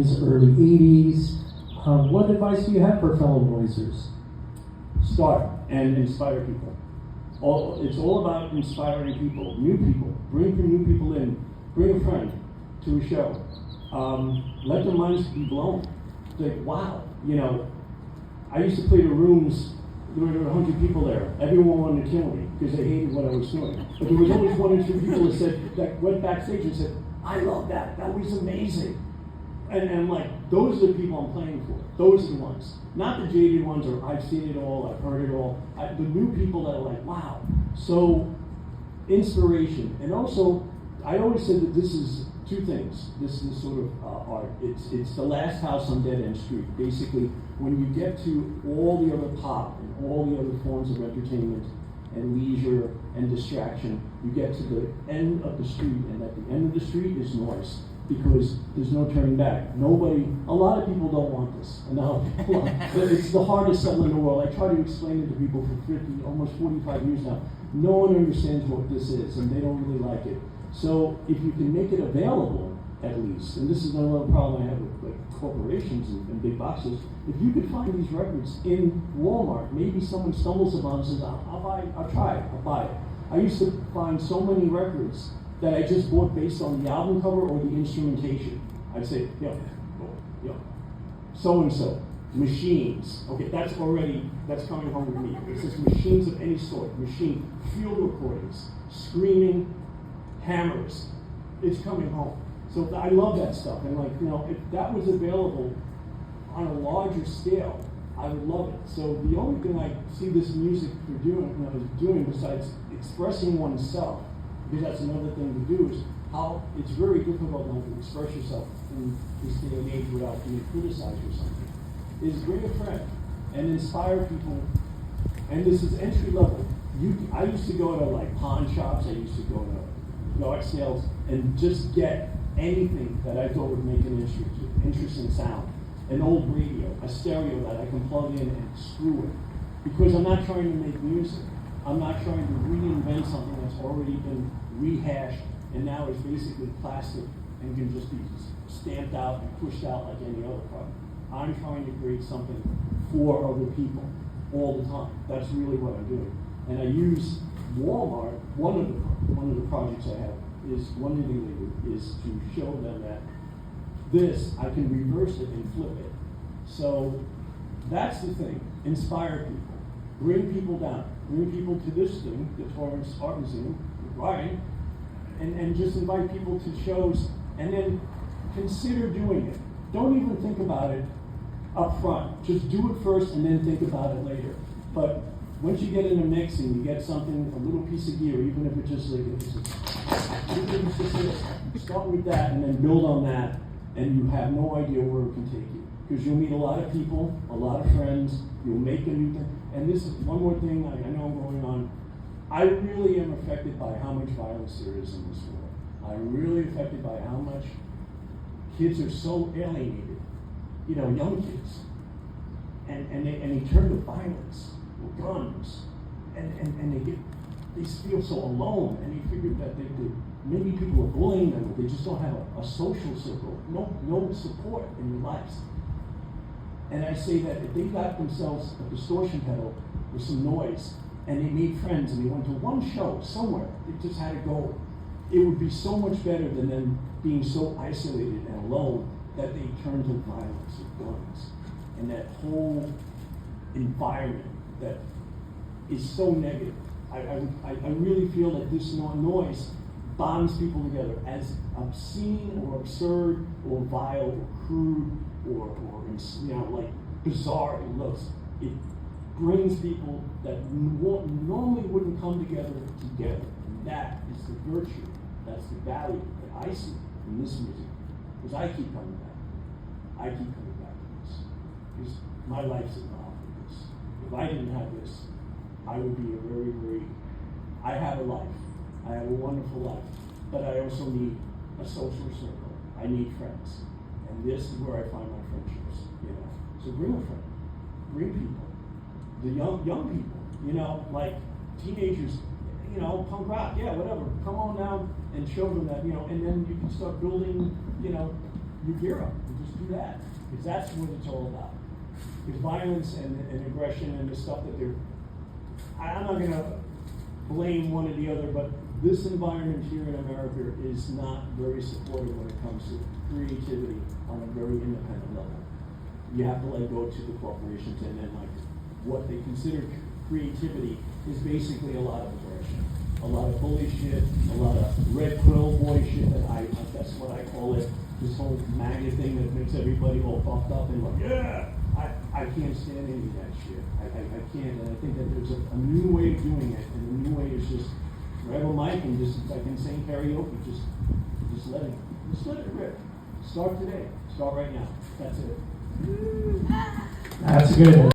early 80s. What advice do you have for fellow noisers? Start and inspire people. It's all about inspiring people, new people. Bring new people in. Bring a friend to a show. Let their minds be blown. It's like, wow, I used to play to rooms, there were 100 people there. Everyone wanted to kill me because they hated what I was doing. But there was always one or two people that went backstage and said, I love that. That was amazing. And I'm like, those are the people I'm playing for. Those are the ones. Not the jaded ones, or I've seen it all, I've heard it all. The new people that are like, wow. So, inspiration. And also, I always said that this is two things. This is sort of art. It's the last house on Dead End Street. Basically, when you get to all the other pop and all the other forms of entertainment and leisure and distraction, you get to the end of the street, and at the end of the street is noise. Because there's no turning back. A lot of people don't want this. And now, it's the hardest sell in the world. I try to explain it to people for 50, almost 45 years now. No one understands what this is, and they don't really like it. So if you can make it available, at least, and this is another problem I have with corporations and big boxes, if you could find these records in Wallmart, maybe someone stumbles upon it and says, I'll try it, I'll buy it. I used to find so many records that I just bought based on the album cover or the instrumentation. I'd say, so-and-so, machines. Okay, that's coming home with me. It says machines of any sort, field recordings, screaming, hammers. It's coming home. So I love that stuff. And if that was available on a larger scale, I would love it. So the only thing I see this music for doing besides expressing oneself, because that's another thing to do, is how it's very difficult now to express yourself in this day and age without being criticized or something, is bring a friend and inspire people. And this is entry level. I used to go to pawn shops, I used to go to yard sales and just get anything that I thought would make an interesting sound. An old radio, a stereo that I can plug in and screw it. Because I'm not trying to make music. I'm not trying to reinvent something that's already been rehashed and now is basically plastic and can just be stamped out and pushed out like any other product. I'm trying to create something for other people all the time. That's really what I'm doing. And I use Wallmart. One of the projects I have is one thing they do is to show them that this, I can reverse it and flip it. So that's the thing. Inspire people. Bring people down. Bring people to this thing, the Torrance Art Museum, Ryan, and just invite people to shows, and then consider doing it. Don't even think about it up front. Just do it first and then think about it later. But once you get in a mix and you get something, a little piece of gear, even if it's just start with that and then build on that, and you have no idea where it can take you. Because you'll meet a lot of people, a lot of friends, you'll make a new thing. And this is one more thing, I know I'm going on. I really am affected by how much violence there is in this world. I'm really affected by how much kids are so alienated, young kids. And they turn to violence, or guns, and they feel so alone, and they figure that maybe people are bullying them, but they just don't have a social circle, no support in their lives. And I say that if they got themselves a distortion pedal with some noise, and they made friends, and they went to one show somewhere, they just had to go, it would be so much better than them being so isolated and alone that they turn to violence and guns. And that whole environment that is so negative. I really feel that this noise bonds people together, as obscene or absurd or vile or crude or bizarre it looks. It brings people that normally wouldn't come together. And that is the virtue, that's the value that I see in this music. Because I keep coming back. to this. Because my life's involved with this. If I didn't have this, I would be a very, very, I have a life. I have a wonderful life. But I also need a social circle. I need friends. And this is where I find my friendships, So bring a friend. Bring people. The young people, like teenagers, punk rock, yeah, whatever. Come on down and show them that, and then you can start building, you gear up. You just do that. Because that's what it's all about. Because violence and aggression and the stuff that they're... I'm not going to blame one or the other, but this environment here in America is not very supportive when it comes to creativity on a very independent level. You have to let go to the corporations, and then like what they consider creativity is basically a lot of aggression, a lot of bully shit, a lot of red quill boy shit that's what I call it, this whole MAGA thing that makes everybody all fucked up and like, yeah, I can't stand any of that shit. I can't, and I think that there's a new way of doing it, and the new way is just grab a mic and just, like in saying karaoke, just let it rip. Start today. Start right now. That's it. That's good.